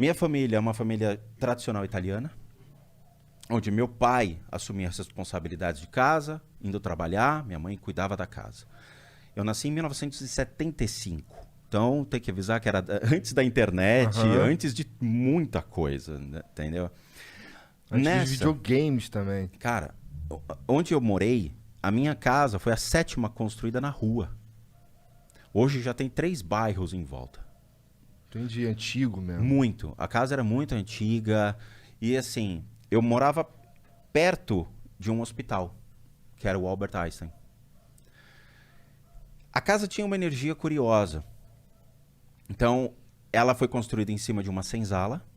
Minha família é uma família tradicional italiana, onde meu pai assumia as responsabilidades de casa, indo trabalhar, minha mãe cuidava da casa. Eu nasci em 1975, então tem que avisar que era antes da internet, antes de muita coisa, né? Entendeu? Antes dos videogames também. Cara, onde eu morei, a minha casa foi a 7ª construída na rua. Hoje já tem 3 bairros em volta. Entendi, antigo mesmo. Muito. A casa era muito antiga e assim, eu morava perto de um hospital, que era o Albert Einstein. A casa tinha uma energia curiosa. Então, ela foi construída em cima de uma senzala,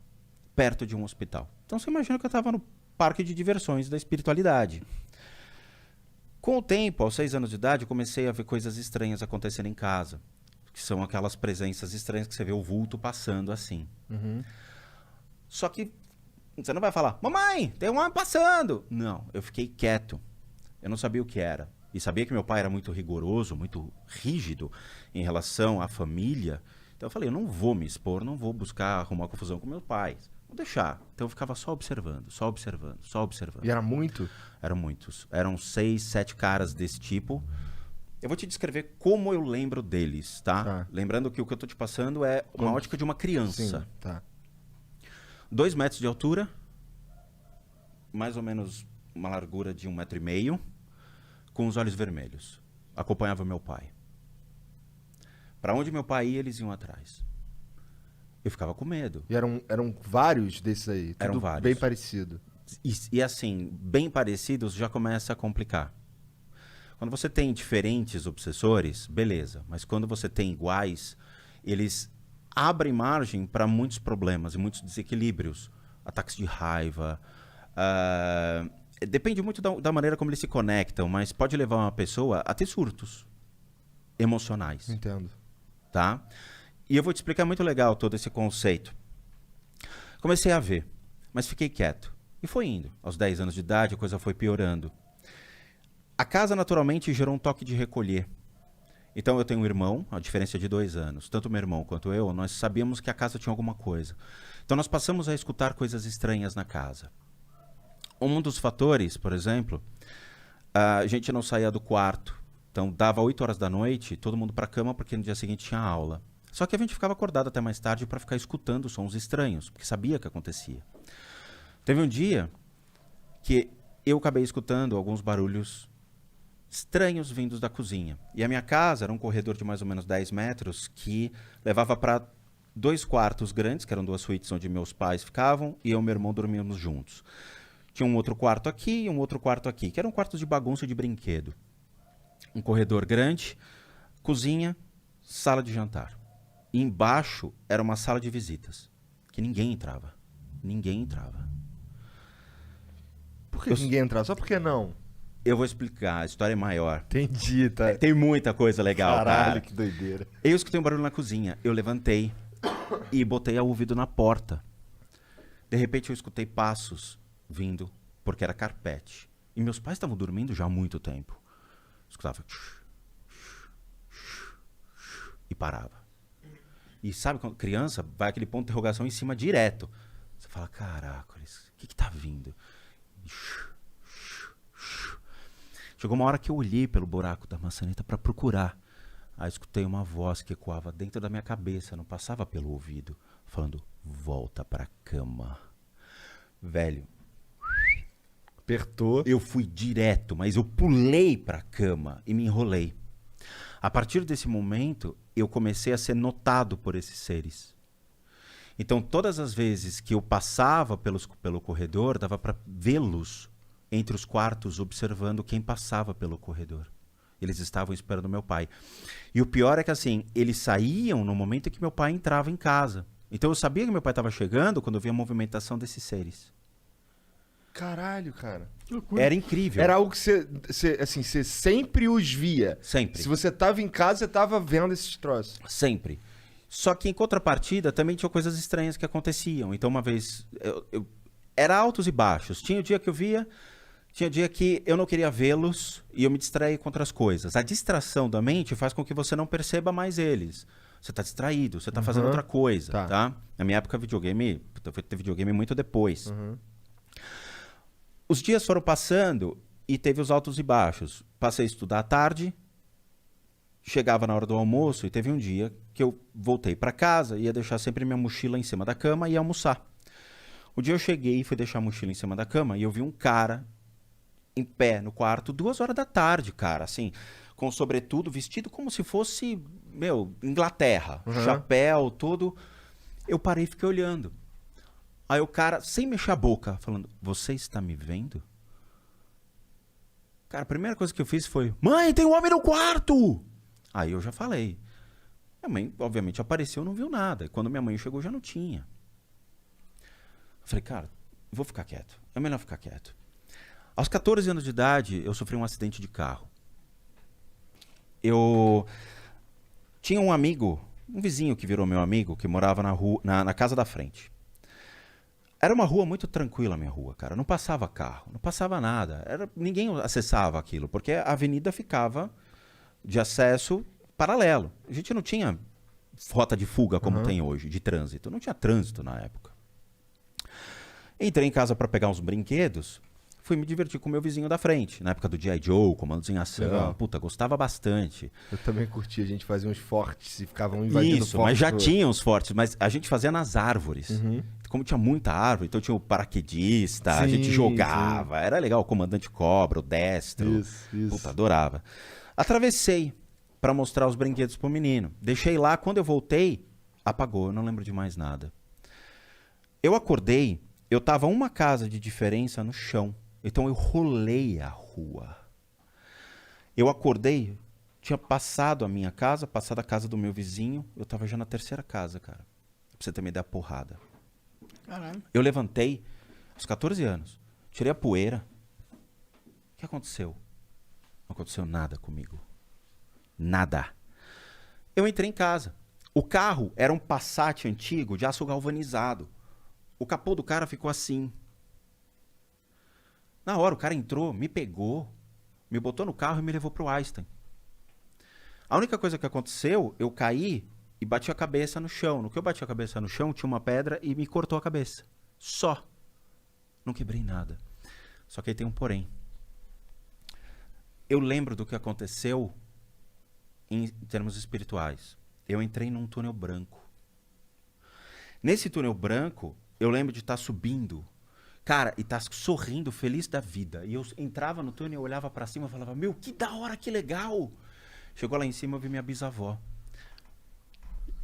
perto de um hospital. Então, você imagina que eu estava no parque de diversões da espiritualidade. Com o tempo, aos 6 anos de idade, eu comecei a ver coisas estranhas acontecendo em casa. Que são aquelas presenças estranhas que você vê o vulto passando assim. Só que você não vai falar, mamãe, tem um homem passando. Não, eu fiquei quieto. Eu não sabia o que era. E sabia que meu pai era muito rigoroso, muito rígido em relação à família. Então eu falei, eu não vou me expor, não vou buscar arrumar confusão com meus pais. Vou deixar. Então eu ficava só observando, só observando, só observando. E era muito? Eram muitos. Eram 6, 7 caras desse tipo. Eu vou te descrever como eu lembro deles, tá? Lembrando que o que eu tô te passando é uma ótica de uma criança. Sim, tá. 2 metros de altura, mais ou menos uma largura de 1,5 metro, com os olhos vermelhos. Acompanhava meu pai. Para onde meu pai ia, eles iam atrás. Eu ficava com medo. E eram vários desses aí? Tudo Eram vários. bem parecido? E assim, bem parecidos já começa a complicar. Quando você tem diferentes obsessores, beleza. Mas quando você tem iguais, eles abrem margem para muitos problemas e muitos desequilíbrios. Ataques de raiva. Depende muito da maneira como eles se conectam, mas pode levar uma pessoa a ter surtos emocionais. Entendo. Tá? E eu vou te explicar muito legal todo esse conceito. Comecei a ver, mas fiquei quieto. E foi indo. Aos 10 anos de idade, a coisa foi piorando. A casa, naturalmente, gerou um toque de recolher. Então, eu tenho um irmão, a diferença é de 2 anos. Tanto meu irmão quanto eu, nós sabíamos que a casa tinha alguma coisa. Então, nós passamos a escutar coisas estranhas na casa. Um dos fatores, por exemplo, a gente não saía do quarto. Então, dava 8 horas da noite, todo mundo para a cama, porque no dia seguinte tinha aula. Só que a gente ficava acordado até mais tarde para ficar escutando sons estranhos, porque sabia que acontecia. Teve um dia que eu acabei escutando alguns barulhos estranhos vindos da cozinha. E a minha casa era um corredor de mais ou menos 10 metros que levava para 2 quartos grandes, que eram 2 suítes onde meus pais ficavam, e eu e meu irmão dormíamos juntos. Tinha um outro quarto aqui e um outro quarto aqui, que eram quartos de bagunça e de brinquedo. Um corredor grande, cozinha, sala de jantar. E embaixo era uma sala de visitas, que ninguém entrava. Ninguém entrava. Por que ninguém entrava? Só por que não? Eu vou explicar, a história é maior. Entendi, tá. Tem muita coisa legal, Caralho, cara. que doideira. Eu escutei um barulho na cozinha, eu levantei e botei o ouvido na porta. De repente eu escutei passos vindo, porque era carpete. E meus pais estavam dormindo já há muito tempo. Escutava e parava. E sabe quando criança vai aquele ponto de interrogação em cima direto. Você fala, caraca, o que tá vindo? Chegou uma hora que eu olhei pelo buraco da maçaneta para procurar. Aí escutei uma voz que ecoava dentro da minha cabeça, não passava pelo ouvido, falando, volta pra cama. Velho, apertou. Eu fui direto, mas eu pulei pra cama e me enrolei. A partir desse momento, eu comecei a ser notado por esses seres. Então, todas as vezes que eu passava pelo corredor, dava para vê-los entre os quartos, observando quem passava pelo corredor. Eles estavam esperando meu pai. E o pior é que, assim, eles saíam no momento em que meu pai entrava em casa. Então, eu sabia que meu pai estava chegando quando eu via a movimentação desses seres. Caralho, cara. Que loucura. Era incrível. Era algo que você sempre os via. Sempre. Se você tava em casa, você tava vendo esses troços. Sempre. Só que em contrapartida também tinha coisas estranhas que aconteciam. Então uma vez, era altos e baixos. Tinha o dia que eu via, tinha dia que eu não queria vê-los e eu me distraía com outras coisas. A distração da mente faz com que você não perceba mais eles. Você tá distraído, você tá fazendo outra coisa, tá? Na minha época, videogame, eu fui ter videogame muito depois. Os dias foram passando e teve os altos e baixos. Passei a estudar à tarde, chegava na hora do almoço e teve um dia que eu voltei para casa, ia deixar sempre minha mochila em cima da cama e ia almoçar. O dia eu cheguei e fui deixar a mochila em cima da cama e eu vi um cara em pé no quarto, 2 horas da tarde, cara, assim, com sobretudo, vestido como se fosse, Inglaterra, chapéu, todo. Eu parei e fiquei olhando. Aí o cara, sem mexer a boca, falando, você está me vendo? Cara, a primeira coisa que eu fiz foi, mãe, tem um homem no quarto! Aí eu já falei. Minha mãe, obviamente, apareceu, não viu nada. E quando minha mãe chegou, já não tinha. Eu falei, cara, vou ficar quieto. É melhor ficar quieto. Aos 14 anos de idade, eu sofri um acidente de carro. Eu tinha um amigo, um vizinho que virou meu amigo, que morava na rua, na casa da frente. Era uma rua muito tranquila, a minha rua, cara. Não passava carro, não passava nada. Ninguém acessava aquilo, porque a avenida ficava de acesso paralelo. A gente não tinha rota de fuga como tem hoje, de trânsito. Não tinha trânsito na época. Entrei em casa para pegar uns brinquedos, fui me divertir com o meu vizinho da frente. Na época do G.I. Joe, Comandos em Ação. Legal. Puta, gostava bastante. Eu também curti, a gente fazia uns fortes e ficava um invadindo Isso, forte mas já do- tinha uns fortes, mas a gente fazia nas árvores. Como tinha muita árvore, então tinha o paraquedista, a gente Sim, jogava. Era legal, o comandante cobra, o destro. Isso. Puta, adorava. Atravessei para mostrar os brinquedos pro menino. Deixei lá, quando eu voltei, apagou, eu não lembro de mais nada. Eu acordei, eu tava uma casa de diferença no chão. Então eu rolei a rua. Eu acordei, tinha passado a minha casa, passado a casa do meu vizinho, eu tava já na terceira casa, cara. Pra você ter uma ideia, porrada. Caralho. Eu levantei, aos 14 anos, tirei a poeira. O que aconteceu? Não aconteceu nada comigo. Nada. Eu entrei em casa. O carro era um Passat antigo de aço galvanizado. O capô do cara ficou assim. Na hora, o cara entrou, me pegou, me botou no carro e me levou pro Einstein. A única coisa que aconteceu, eu caí e bati a cabeça no chão. No que eu bati a cabeça no chão, tinha uma pedra e me cortou a cabeça. Só. Não quebrei nada. Só que aí tem um porém. Eu lembro do que aconteceu em termos espirituais. Eu entrei num túnel branco. Nesse túnel branco, eu lembro de estar subindo, cara, e estar sorrindo, feliz da vida. E eu entrava no túnel, eu olhava pra cima e falava, meu, que da hora, que legal. Chegou lá em cima, eu vi minha bisavó.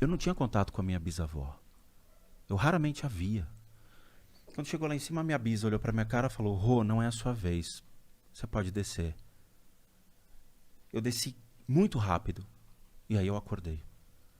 Eu não tinha contato com a minha bisavó. Eu raramente a via. Quando chegou lá em cima, a minha bisa olhou pra minha cara e falou, Rô, não é a sua vez. Você pode descer. Eu desci muito rápido. E aí eu acordei.